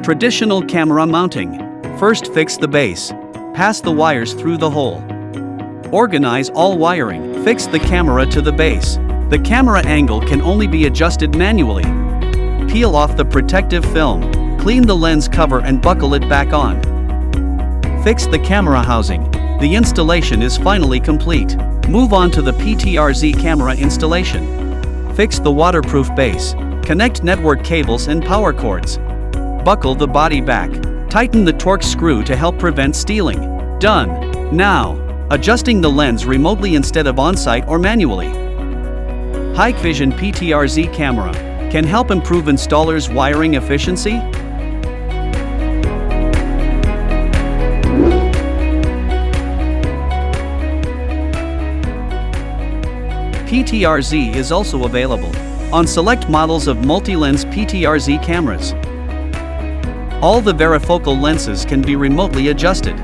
Traditional camera mounting. First, fix the base. Pass the wires through the hole. Organize all wiring. Fix the camera to the base. The camera angle can only be adjusted manually. Peel off the protective film. Clean the lens cover and buckle it back on. Fix the camera housing. The installation is finally complete. Move on to the PTRZ camera installation. Fix the waterproof base. Connect network cables and power cords. Buckle the body back. Tighten the Torx screw to help prevent stealing. Done. Now, adjusting the lens remotely instead of on-site or manually. Hikvision PTRZ camera can help improve installers' wiring efficiency. PTRZ is also available on select models of multi-lens PTRZ cameras. All the varifocal lenses can be remotely adjusted.